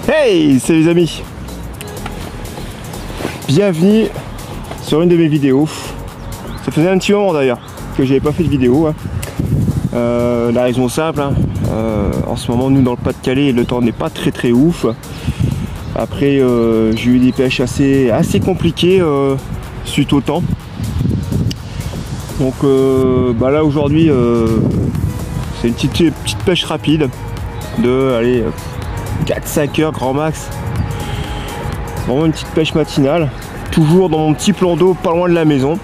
Hey, salut les amis, bienvenue sur une de mes vidéos. Ça faisait un petit moment d'ailleurs que j'avais pas fait de vidéo, hein. La raison simple, hein. En ce moment nous dans le Pas-de-Calais le temps n'est pas très ouf. Après j'ai eu des pêches assez compliquées suite au temps. Donc là aujourd'hui c'est une petite pêche rapide de allez 4-5 heures grand max. Vraiment une petite pêche matinale, toujours dans mon petit plan d'eau pas loin de la maison.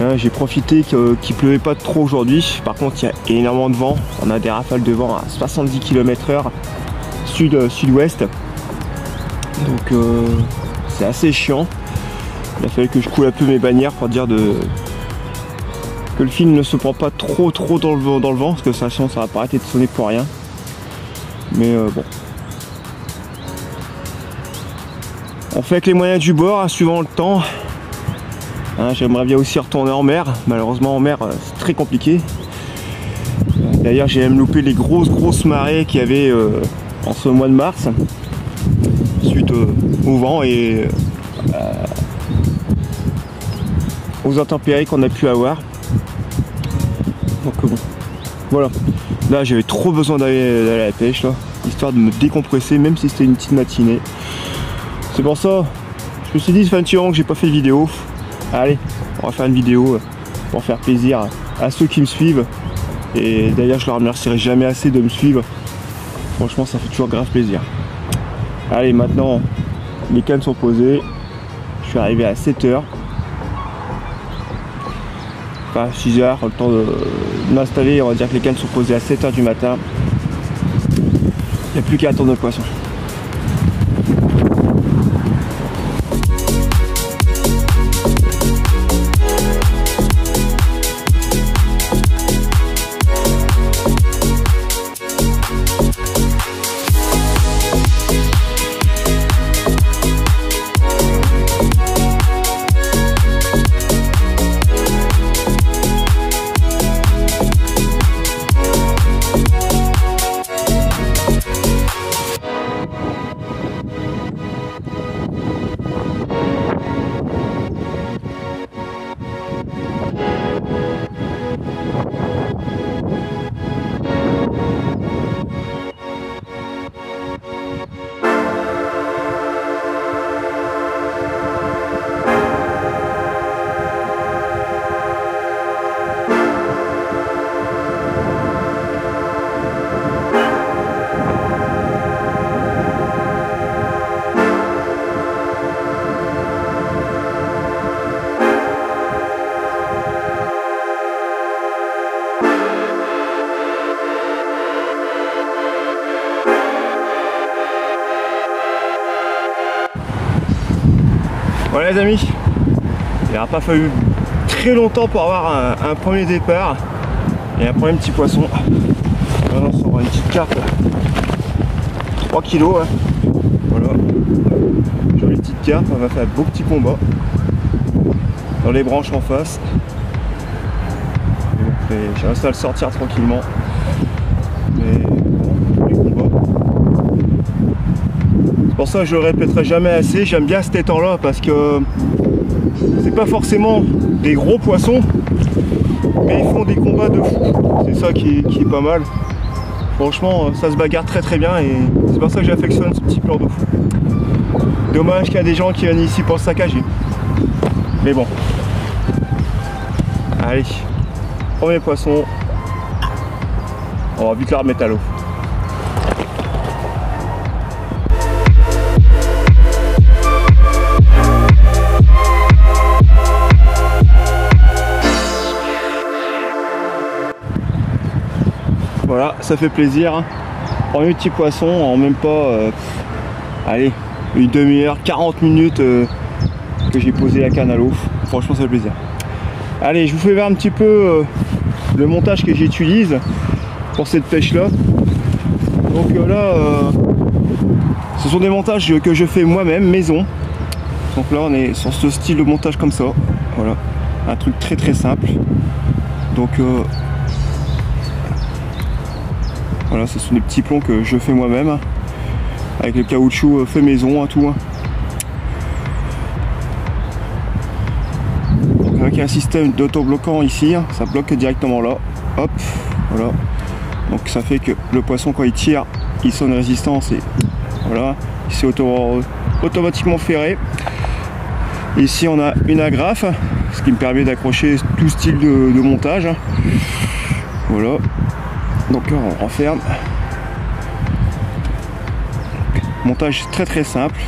Hein, j'ai profité qu'il pleuvait pas trop aujourd'hui. Par contre il y a énormément de vent, on a des rafales de vent à 70 km/h sud-ouest. Donc c'est assez chiant. Il a fallu que je coule un peu mes bannières pour dire que le film ne se prend pas trop dans le vent, parce que sinon ça va pas arrêter de sonner pour rien. Mais bon, on fait avec les moyens du bord, hein, suivant le temps. Hein, j'aimerais bien aussi retourner en mer. Malheureusement en mer c'est très compliqué. D'ailleurs j'ai même loupé les grosses marées qu'il y avait en ce mois de mars suite au vent et aux intempéries qu'on a pu avoir. Donc bon, voilà. Là j'avais trop besoin d'aller à la pêche là, histoire de me décompresser, même si c'était une petite matinée. C'est pour ça, je me suis dit, ça fait un petit moment que j'ai pas fait de vidéo. Allez, on va faire une vidéo pour faire plaisir à ceux qui me suivent. Et d'ailleurs, je leur remercierai jamais assez de me suivre. Franchement, ça fait toujours grave plaisir. Allez, maintenant, les cannes sont posées. Je suis arrivé à 7 h. Enfin, 6 h, le temps de m'installer. On va dire que les cannes sont posées à 7 h du matin. Il n'y a plus qu'à attendre le poisson. Voilà les amis, il n'aura pas fallu très longtemps pour avoir un premier départ et un premier petit poisson. Là, on sort une petite carpe, 3 kg. Hein. Voilà, jolie petite carpe, on va faire un beau petit combat dans les branches en face. J'ai réussi à le sortir tranquillement. Mais bon, les combats. C'est pour ça que je le répéterai jamais assez, j'aime bien cet étang là parce que c'est pas forcément des gros poissons, mais ils font des combats de fou. C'est ça qui est pas mal. Franchement, ça se bagarre très bien et c'est pour ça que j'affectionne ce petit plan d'eau. Dommage qu'il y a des gens qui viennent ici pour le saccager. Mais bon. Allez, premier poisson. On va vite la remettre à l'eau. ça fait plaisir. Hein. Prendre un petit poisson en même pas, allez, une demi-heure, 40 minutes que j'ai posé la canne à l'eau. Franchement, ça fait plaisir. Allez, je vous fais voir un petit peu le montage que j'utilise pour cette pêche là. Donc là, ce sont des montages que je fais moi-même, maison. Donc là, on est sur ce style de montage comme ça. Voilà, un truc très très simple. Donc voilà, ce sont des petits plombs que je fais moi-même avec le caoutchouc fait maison, tout. Donc avec un système d'auto-bloquant ici, ça bloque directement là. Hop, voilà. Donc ça fait que le poisson, quand il tire, il sonne résistance et voilà, il s'est automatiquement ferré. Ici on a une agrafe, ce qui me permet d'accrocher tout style de montage. Voilà. Donc là on referme. Montage très très simple.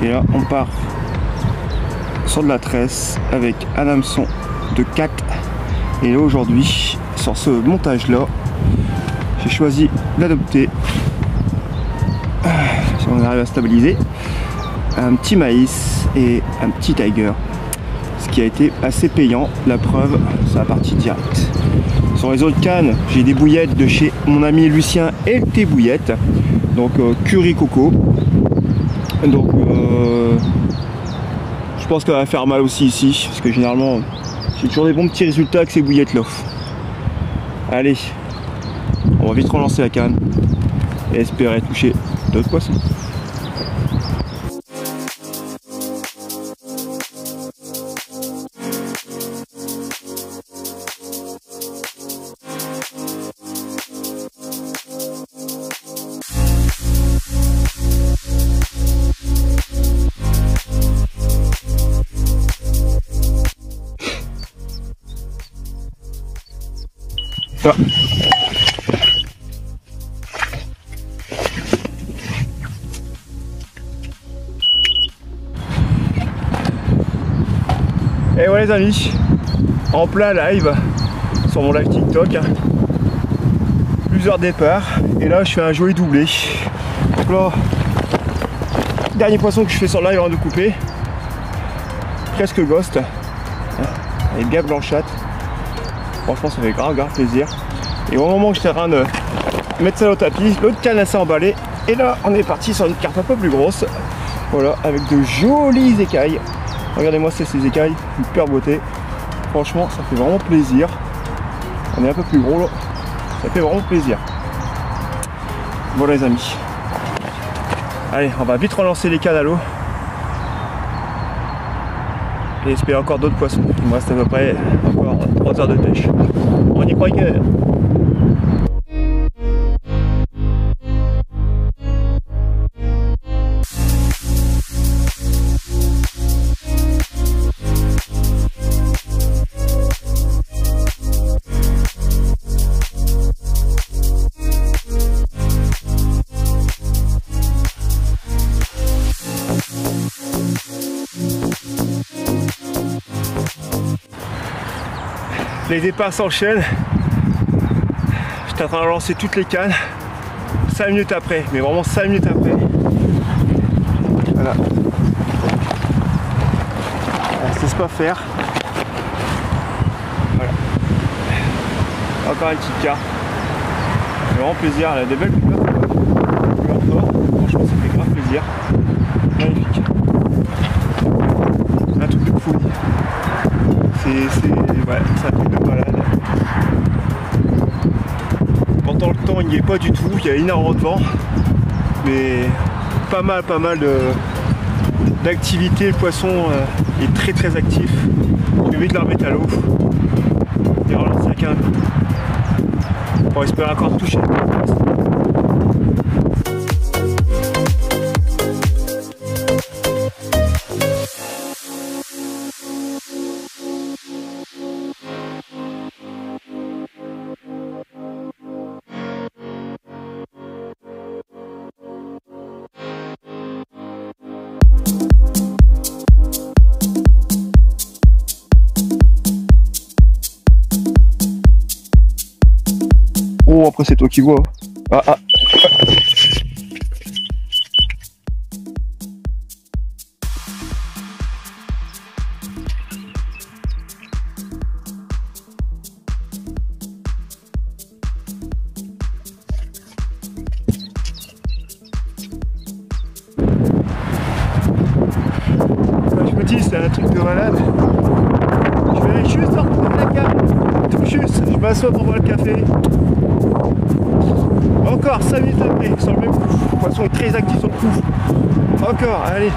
Et là on part sur de la tresse avec un hameçon de 4. Et là aujourd'hui, sur ce montage là, j'ai choisi d'adopter, si on arrive à stabiliser, un petit maïs et un petit tiger, ce qui a été assez payant. La preuve, c'est la partie directe. Sur les autres cannes, j'ai des bouillettes de chez mon ami Lucien LT Bouillette, donc curry coco. Donc je pense qu'elle va faire mal aussi ici, parce que généralement j'ai toujours des bons petits résultats avec ces bouillettes là. Allez, on va vite relancer la canne et espérer toucher d'autres poissons. Ah. Et voilà les amis, en plein live sur mon live TikTok, plusieurs départs, et là je fais un joli doublé. Donc là, dernier poisson que je fais sur live avant de couper, presque ghost, elle est bien blanchâtre. Franchement ça fait grave plaisir. Et au moment où j'étais en train de mettre ça au tapis, l'autre canne s'est emballée. Et là on est parti sur une carpe un peu plus grosse. Voilà, avec de jolies écailles. Regardez-moi ces écailles, une pure beauté. Franchement ça fait vraiment plaisir. On est un peu plus gros là. Ça fait vraiment plaisir. Voilà les amis. Allez, on va vite relancer les cannes à l'eau. Et espérer encore d'autres poissons. Il me reste à peu près encore 3 heures de pêche. On y croit que... Les départs s'enchaînent. J'étais en train de lancer toutes les cannes 5 minutes après, mais vraiment 5 minutes après. Voilà. Elle ne cesse pas faire. Voilà. Encore une petite carte. Ça fait vraiment plaisir. Elle a des belles couleurs. Franchement, ça fait grave plaisir. Magnifique. Un truc de folie. Ouais, c'est un truc de malade. Pendant le temps il n'y est pas du tout, il y a énormément de vent, mais pas mal d'activité. Le poisson est très actif. Je vais vite la remettre à l'eau et relancer la canne pour espérer encore toucher. Après c'est toi qui vois. Ah ah. Je me dis c'est un truc de malade. Je vais aller juste reprendre la carte. Tout juste, je m'assois pour boire le café. Encore 5 minutes après, sur le même coup. Le poisson est très actif sur le coup. Encore, allez.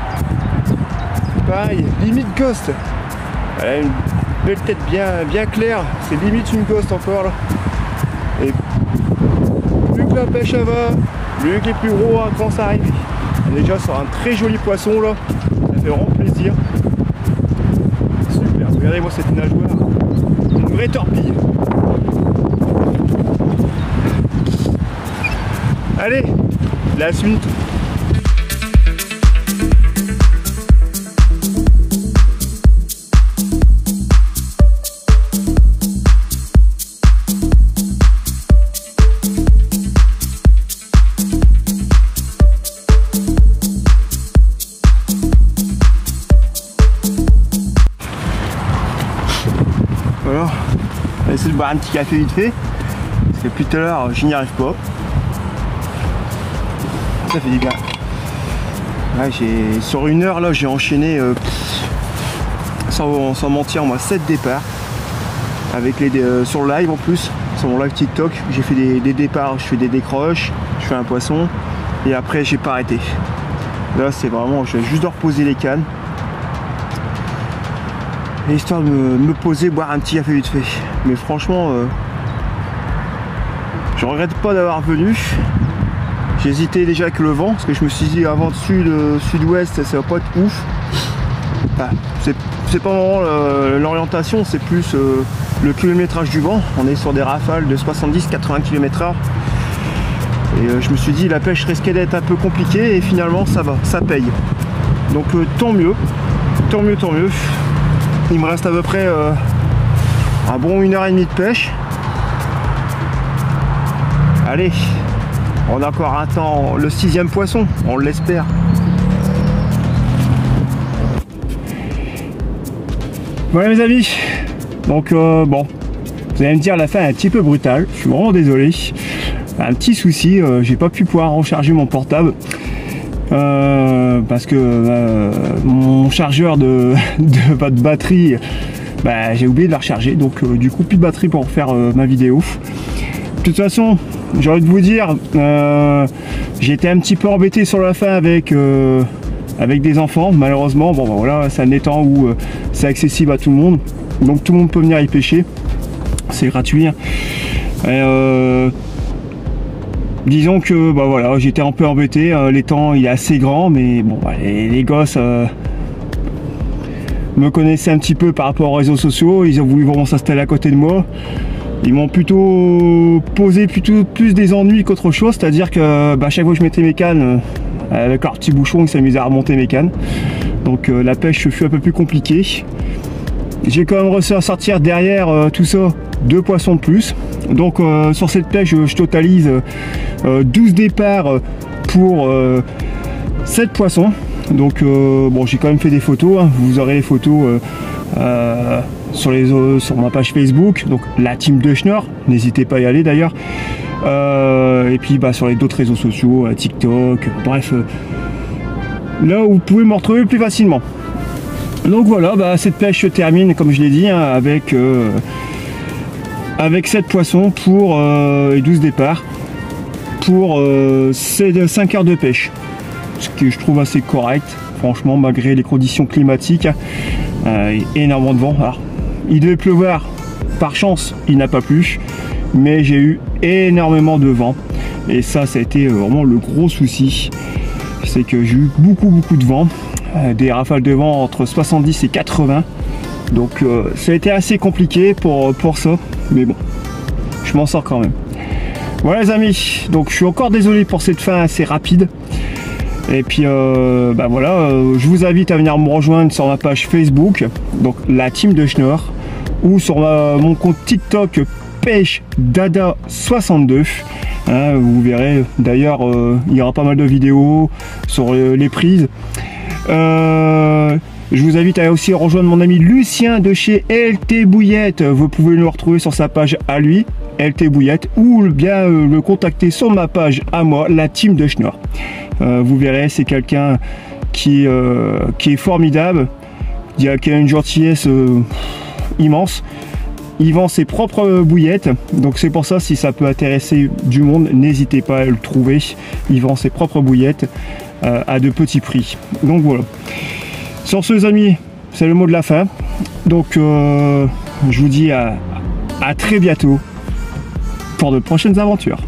Pareil, limite ghost. Elle a une belle tête bien claire. C'est limite une ghost encore là. Et plus que la pêche elle va, plus que les plus gros quand ça arrive. On est déjà sur un très joli poisson là. Ça fait vraiment plaisir. Super, regardez-moi cette nageoire. Une vraie torpille. Allez, la suite. Voilà, on va essayer de boire un petit café vite fait, parce que depuis tout à l'heure je n'y arrive pas. Ça fait du bien. Ouais, sur une heure là j'ai enchaîné sans mentir moi 7 départs avec sur le live en plus, sur mon live TikTok j'ai fait des départs, je fais des décroches, je fais un poisson et après j'ai pas arrêté. Là c'est vraiment, je vais juste de reposer les cannes histoire de me poser, boire un petit café vite fait. Mais franchement je regrette pas d'avoir venu. J'hésitais déjà avec le vent parce que je me suis dit avant de sud-ouest ça va pas être ouf. Enfin, c'est pas vraiment l'orientation, c'est plus le kilométrage du vent. On est sur des rafales de 70-80 km/h. Et je me suis dit la pêche risquait d'être un peu compliquée et finalement ça va, ça paye. Donc tant mieux, tant mieux, tant mieux. Il me reste à peu près un bon 1h30 de pêche. Allez, on a encore un temps, le 6e poisson, on l'espère. Voilà mes amis, donc bon, vous allez me dire la fin est un petit peu brutale, je suis vraiment désolé. Un petit souci, j'ai pas pu pouvoir recharger mon portable. Parce que mon chargeur de batterie, j'ai oublié de la recharger, donc du coup plus de batterie pour faire ma vidéo. De toute façon, j'ai envie de vous dire, j'ai été un petit peu embêté sur la fin avec des enfants, malheureusement. Bon voilà, c'est un étang où c'est accessible à tout le monde, donc tout le monde peut venir y pêcher, c'est gratuit. Et, disons que voilà, j'étais un peu embêté, l'étang il est assez grand, mais bon, les gosses me connaissaient un petit peu par rapport aux réseaux sociaux, ils ont voulu vraiment s'installer à côté de moi. Ils m'ont plutôt posé plus des ennuis qu'autre chose, c'est-à-dire que chaque fois que je mettais mes cannes, avec leur petit bouchon, ils s'amusaient à remonter mes cannes. Donc la pêche fut un peu plus compliquée. J'ai quand même réussi à sortir derrière tout ça 2 poissons de plus. Donc sur cette pêche je totalise 12 départs pour 7 poissons. Donc bon, j'ai quand même fait des photos, hein. Vous aurez les photos sur ma page Facebook, donc la team de Schnorr, n'hésitez pas à y aller d'ailleurs. Et puis sur les d'autres réseaux sociaux, TikTok, bref, là où vous pouvez me retrouver plus facilement. Donc voilà, cette pêche se termine comme je l'ai dit, hein, avec 7 poissons pour 12 départs pour 5 heures de pêche, ce que je trouve assez correct franchement, malgré les conditions climatiques, énormément de vent. Alors, il devait pleuvoir, par chance il n'a pas plu, mais j'ai eu énormément de vent et ça a été vraiment le gros souci, c'est que j'ai eu beaucoup de vent, des rafales de vent entre 70 et 80. Donc ça a été assez compliqué pour ça, mais bon, je m'en sors quand même. Voilà les amis, donc je suis encore désolé pour cette fin assez rapide. Et puis voilà, je vous invite à venir me rejoindre sur ma page Facebook, donc la team de Schnorr, ou sur mon compte TikTok pêche Dada 62. Hein, vous verrez, d'ailleurs, il y aura pas mal de vidéos sur les prises. Je vous invite à aussi rejoindre mon ami Lucien de chez LT Bouillette. Vous pouvez le retrouver sur sa page à lui, LT Bouillette, ou bien le contacter sur ma page à moi, la team de Schnorr. Vous verrez, c'est quelqu'un qui est formidable, qui a une gentillesse immense. Il vend ses propres bouillettes, donc c'est pour ça, si ça peut intéresser du monde, n'hésitez pas à le trouver. Il vend ses propres bouillettes à de petits prix. Donc voilà. Sur ce, les amis, c'est le mot de la fin. Donc je vous dis à très bientôt pour de prochaines aventures.